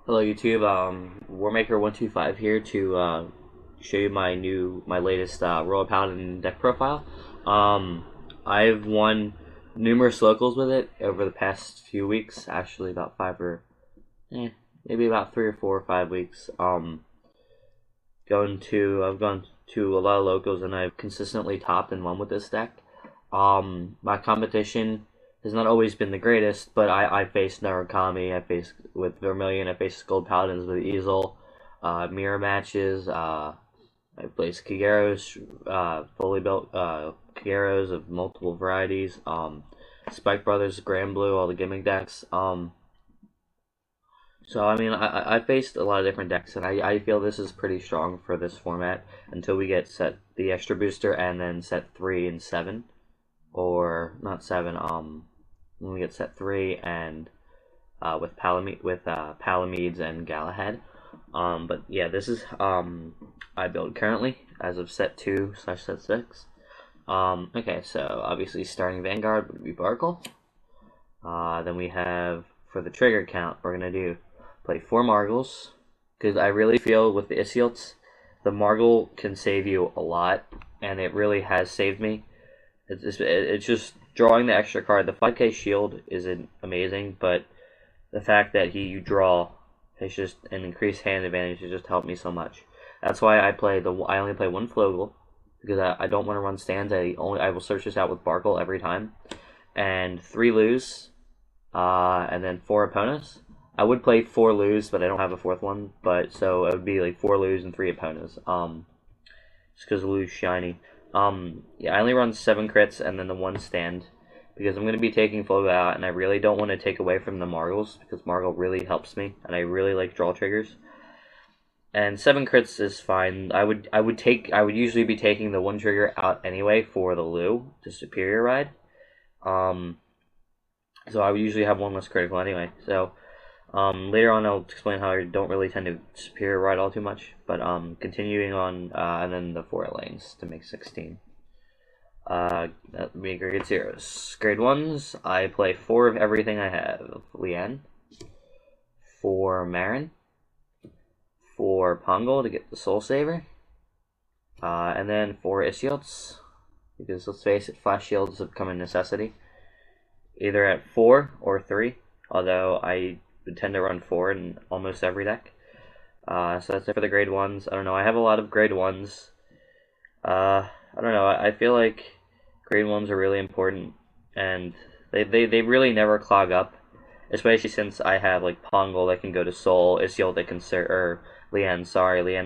Hello YouTube, Warmaker125 here to show you my latest Royal Paladin deck profile. I've won numerous locals with it over the past few weeks, actually about maybe about 3 or 4 or 5 weeks. I've gone to a lot of locals and I've consistently topped and won with this deck. My competition has not always been the greatest, but I faced Narukami, I faced with Vermilion, I faced Gold Paladins with Easel, mirror matches, I placed Kageros, fully built Kageros of multiple varieties, Spike Brothers, Grand Blue, all the gimmick decks. So I mean, I faced a lot of different decks, and I feel this is pretty strong for this format until we get the extra booster and then set 3 and 7, or not 7. When we get set 3 and with Palamedes and Galahad. But yeah, this is I build currently as of set 2/set 6. Okay, so obviously starting Vanguard would be Barkle. Then we have, for the trigger count, we're gonna play 4 Margles, because I really feel with the Isielts, the Margle can save you a lot, and it really has saved me. It's just drawing the extra card. The 5k shield isn't amazing, but the fact that you draw is just an increased hand advantage has just helped me so much. That's why I only play 1 Flogel, because I don't want to run stands. I will search this out with Barkle every time, and 3 lose, and then 4 opponents. I would play 4 lose, but I don't have a 4th one. But so it would be like 4 lose and 3 opponents. Just because lose shiny. Yeah, I only run 7 crits and then the 1 stand, because I'm going to be taking Flogo out, and I really don't want to take away from the Margles, because Margle really helps me, and I really like draw triggers. And 7 crits is fine. I would usually be taking the 1 trigger out anyway for the Lu to Superior Ride. So I would usually have 1 less critical anyway. So later on I'll explain how I don't really tend to Superior Ride all too much. But continuing on, and then the 4 lanes to make 16. That would be grade 0s. Grade 1s, I play 4 of everything I have. Lian, 4 Marin, 4 Pongal to get the Soul Saver, and then 4 Isielts, because let's face it, Flash Shields have become a necessity, either at 4 or 3, although I would tend to run 4 in almost every deck. So that's it for the grade 1s. I don't know, I have a lot of grade 1s. I don't know, I feel like grade 1s are really important, and they really never clog up, especially since I have like Pongal that can go to Soul, Isielt that can search, or Lian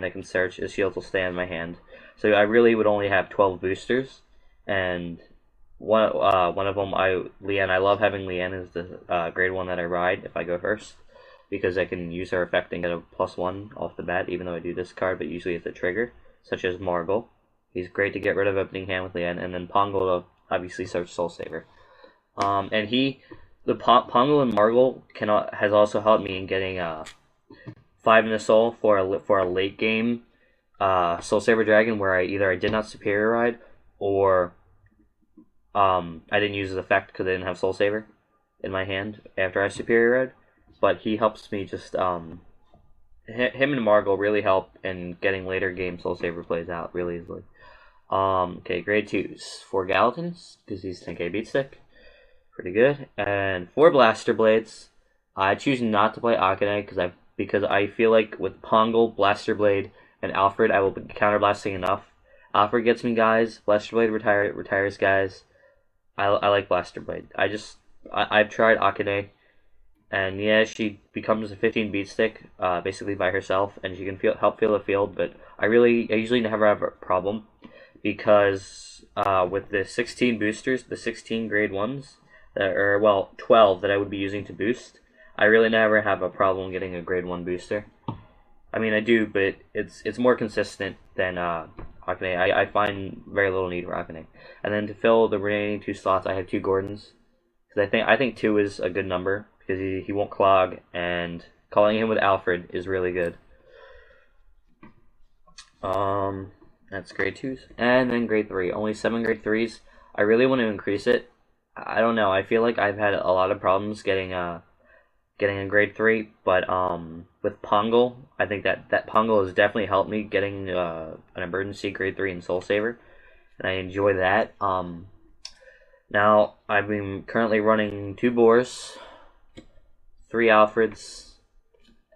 that can search, Isielt will stay in my hand. So I really would only have 12 boosters, and one of them, Lian, I love having Lian as the grade 1 that I ride if I go first, because I can use her effect and get a +1 off the bat, even though I do discard, but usually it's a trigger, such as Margle. He's great to get rid of opening hand with Lian, and then Pongal to obviously search Soul Saver. And Pongal and Margle has also helped me in getting 5 in the Soul for a late game Soul Saver Dragon, where I did not Superior Ride, or I didn't use his effect because I didn't have Soul Saver in my hand after I Superior Ride. But he helps me just him and Margle really help in getting later game Soul Saver plays out really easily. Okay, grade 2s. 4 Galatins, because he's 10k beat stick. Pretty good. And 4 Blaster Blades. I choose not to play Akane because I feel like with Pongal, Blaster Blade, and Alfred, I will be counterblasting enough. Alfred gets me guys. Blaster Blade retires guys. I like Blaster Blade. I've tried Akane, and yeah, she becomes a 15 beat stick, basically by herself, and she can help feel the field. But I usually never have a problem, because with the 16 boosters, the 16 grade 1s, 12 that I would be using to boost, I really never have a problem getting a grade 1 booster. I mean, I do, but it's more consistent than Akane. I find very little need for Akane. And then to fill the remaining 2 slots, I have 2 Gordons, because I think 2 is a good number, because he won't clog, and calling him with Alfred is really good. That's grade 2s. And then grade 3. Only 7 grade 3s. I really want to increase it. I don't know. I feel like I've had a lot of problems getting getting a grade 3, but with Pongal, I think that Pongal has definitely helped me getting an emergency grade 3 in Soul Saver, and I enjoy that. Now I've been currently running 2 Boars, 3 Alfreds,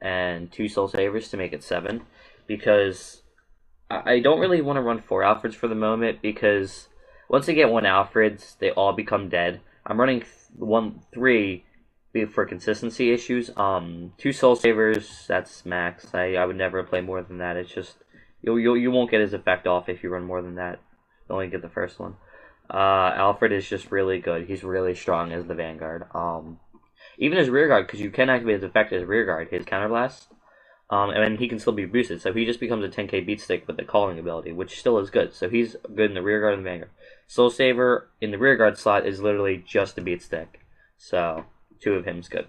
and 2 Soul Savers to make it 7, because I don't really want to run 4 Alfreds for the moment, because once I get 1 Alfreds, they all become dead. I'm running 3 for consistency issues. 2 Soul Savers, that's max. I would never play more than that. It's just you won't get his effect off if you run more than that. You only get the first one. Alfred is just really good. He's really strong as the Vanguard. Even his rear guard, because you can activate his effect as rear guard, his counterblast. And then he can still be boosted, so he just becomes a 10k beat stick with the calling ability, which still is good. So he's good in the rear guard and the Vanguard. Soul Saver in the rear guard slot is literally just a beat stick. So 2 of him's good.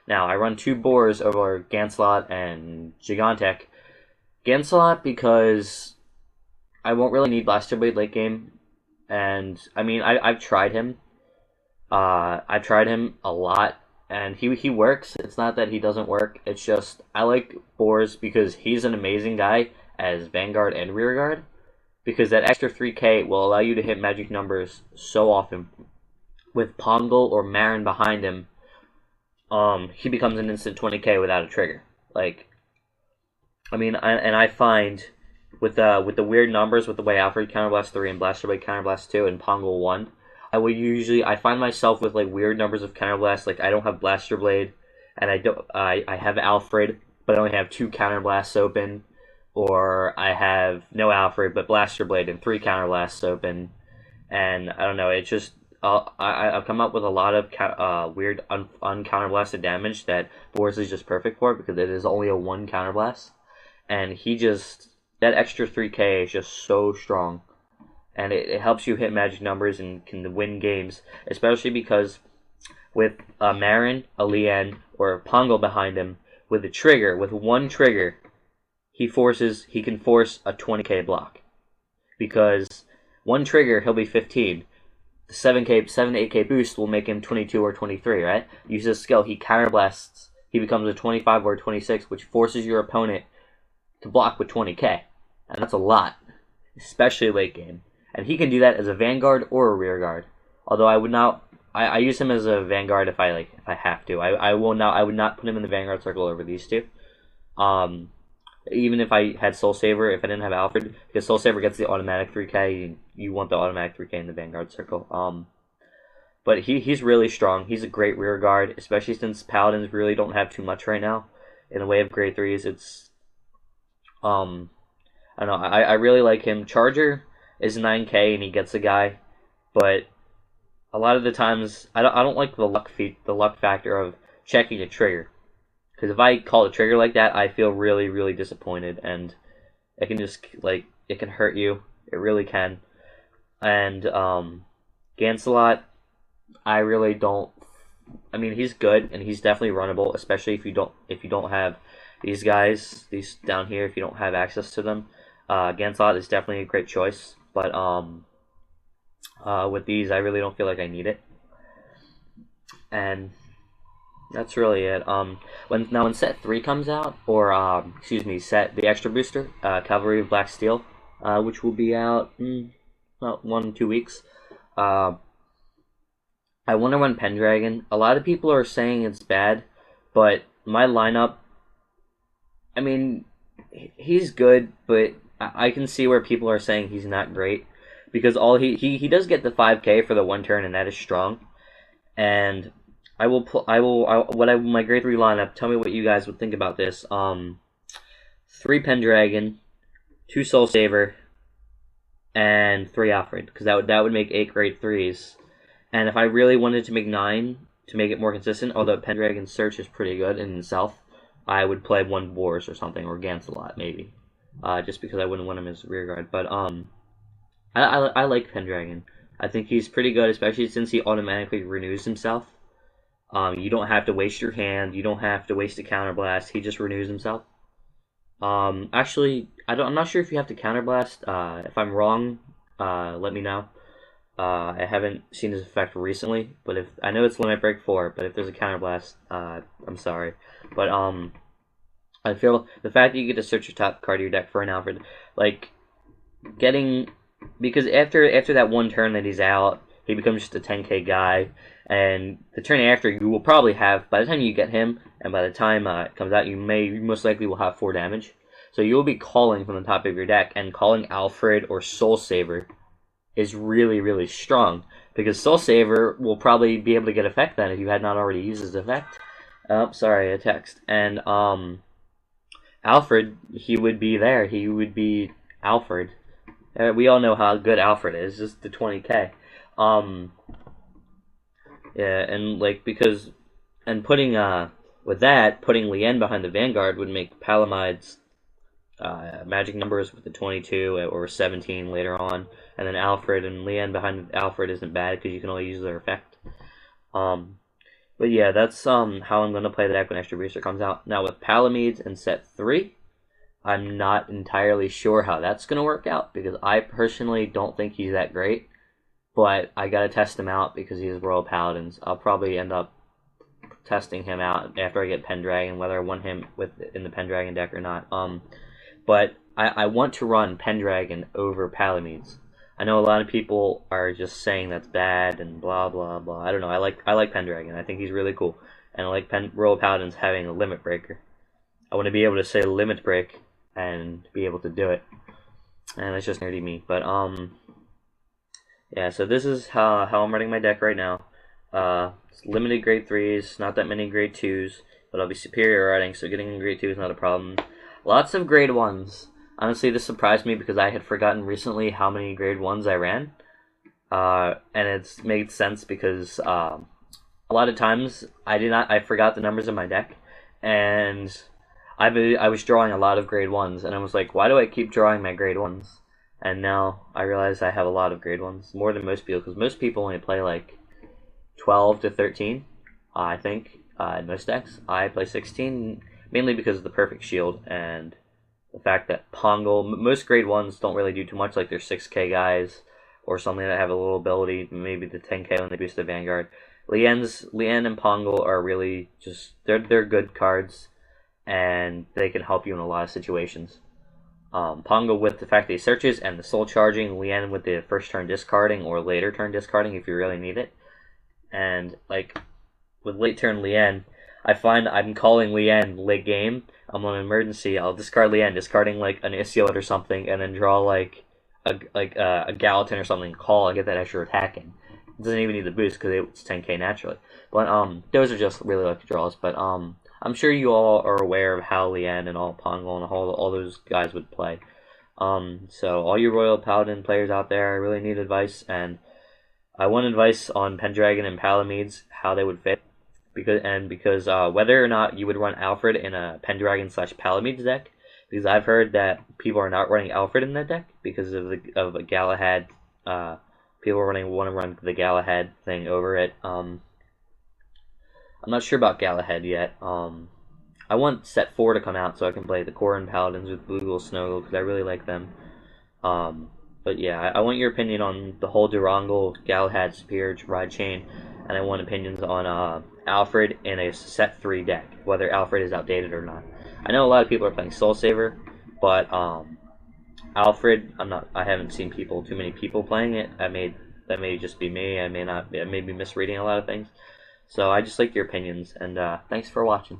Now I run 2 Boars over Ganslot and Gigantek. Ganslot because I won't really need Blaster Blade late game, and I mean I've tried him. I've tried him a lot. And he works. It's not that he doesn't work. It's just I like Boars because he's an amazing guy as Vanguard and Rearguard. Because that extra 3k will allow you to hit magic numbers so often. With Pongal or Marin behind him, he becomes an instant 20k without a trigger. Like, I mean, I find with the weird numbers, with the way Alfred Counterblast 3 and Blaster Blade Counterblast 2 and Pongal 1. I find myself with like weird numbers of counterblast. Like I don't have Blaster Blade, and I have Alfred, but I only have 2 counterblasts open, or I have no Alfred but Blaster Blade and 3 counterblasts open, and I don't know. It's just I've come up with a lot of weird uncounterblasted damage that Boris is just perfect for because it is only a 1 counterblast, and that extra 3k is just so strong. And it helps you hit magic numbers and can win games, especially because with a Marin, a Lien, or a Pongal behind him, with 1 trigger, he can force a 20k block. Because 1 trigger, he'll be 15. The 7 to 8k boost will make him 22 or 23, right? Use his skill, he counterblasts, he becomes a 25 or 26, which forces your opponent to block with 20k. And that's a lot, especially late game. And he can do that as a Vanguard or a Rear Guard. Although I would not, I use him as a Vanguard if I have to. I would not put him in the Vanguard circle over these 2. Even if I had Soul Saver, if I didn't have Alfred, because Soul Saver gets the automatic 3k, you want the automatic 3k in the Vanguard circle. But he's really strong. He's a great Rear Guard, especially since Paladins really don't have too much right now in the way of grade 3s. It's I don't know. I really like him. Charger is 9k and he gets a guy, but a lot of the times I don't like the luck factor of checking a trigger, because if I call a trigger like that, I feel really, really disappointed, and it can just it can hurt you. It really can. And Gansalot, I really don't. I mean, he's good and he's definitely runnable, especially if you don't have these guys, these down here. If you don't have access to them, Gansalot is definitely a great choice. But with these, I really don't feel like I need it, and that's really it. When set 3 comes out, or the extra booster, Cavalry of Black Steel, which will be out in about 1-2 weeks. I want to run Pendragon. A lot of people are saying it's bad, but my lineup, I mean, he's good, but I can see where people are saying he's not great, because he does get the 5k for the 1 turn, and that is strong. And my grade 3 lineup. Tell me what you guys would think about this. 3 Pendragon, 2 Soul Saver, and 3 Alfred, because that would make 8 grade 3s. And if I really wanted to make 9 to make it more consistent, although Pendragon's search is pretty good in itself, I would play 1 Boars or something, or Gansalot maybe. Just because I wouldn't want him as rear guard. But I like Pendragon. I think he's pretty good, especially since he automatically renews himself. You don't have to waste your hand. You don't have to waste a counterblast. He just renews himself. Actually, I'm not sure if you have to counterblast. If I'm wrong, let me know. I haven't seen his effect recently, but if I know it's Limit Break 4, but if there's a Counterblast, I'm sorry. But I feel the fact that you get to search your top card of your deck for an Alfred, like getting because after that one turn that he's out, he becomes just a 10k guy, and the turn after you will probably have by the time you get him, and by the time it comes out, you most likely will have 4 damage. So you'll be calling from the top of your deck, and calling Alfred or Soul Saver is really, really strong, because Soul Saver will probably be able to get effect then if you had not already used his effect. Oh, sorry, a text. And Alfred, he would be there. He would be Alfred. We all know how good Alfred is, just the 20k. Yeah, and like because and putting with that, putting Lien behind the Vanguard would make Palamide's magic numbers with the 22 or 17 later on, and then Alfred and Lien behind Alfred isn't bad because you can only use their effect. But yeah, that's how I'm gonna play the deck when Extra Booster comes out. Now with Palamides in set 3, I'm not entirely sure how that's gonna work out because I personally don't think he's that great. But I gotta test him out because he's Royal Paladins. I'll probably end up testing him out after I get Pendragon, whether I want him in the Pendragon deck or not. But I want to run Pendragon over Palamides. I know a lot of people are just saying that's bad and blah blah blah. I don't know. I like Pendragon. I think he's really cool, and I like Royal Paladins having a limit breaker. I want to be able to say limit break and be able to do it, and it's just nerdy me. But yeah. So this is how I'm running my deck right now. It's limited grade 3s, not that many grade 2s, but I'll be superior riding, so getting a grade 2 is not a problem. Lots of grade 1s. Honestly, this surprised me because I had forgotten recently how many grade 1s I ran. And it's made sense because a lot of times I forgot the numbers of my deck, and I was drawing a lot of grade 1s, and I was like, why do I keep drawing my grade 1s? And now I realize I have a lot of grade 1s, more than most people, because most people only play like 12 to 13, I think, in most decks. I play 16, mainly because of the Perfect Shield, and the fact that Pongal, most grade 1s don't really do too much, like they're 6k guys, or something that have a little ability, maybe the 10k when they boost the Vanguard. Lien and Pongal are really just, they're good cards, and they can help you in a lot of situations. Pongal with the fact that he searches, and the soul charging, Lien with the first turn discarding, or later turn discarding if you really need it. And like with late turn Lien, I find I'm calling Lien late game. I'm on an emergency. I'll discard Lien, discarding like an Isiot or something, and then draw like a Gallatin or something. Call and get that extra attack in. It doesn't even need the boost because it's 10k naturally. But those are just really lucky draws. But I'm sure you all are aware of how Lien and all Pongal and all those guys would play. So all you Royal Paladin players out there, I really need advice, and I want advice on Pendragon and Palamides, how they would fit, because whether or not you would run Alfred in a Pendragon / Palamides deck, because I've heard that people are not running Alfred in that deck because of a Galahad. People want to run the Galahad thing over it. I'm not sure about Galahad yet. I want set 4 to come out so I can play the Corrin Paladins with Bluegill Snowgill because I really like them. But yeah, I want your opinion on the whole Durangel Galahad Superior Ride chain, and I want opinions on Alfred in a set 3 deck, whether Alfred is outdated or not. I know a lot of people are playing Soul Saver, but Alfred, I haven't seen too many people playing it. That may just be me. I may be misreading a lot of things. So I just like your opinions, and thanks for watching.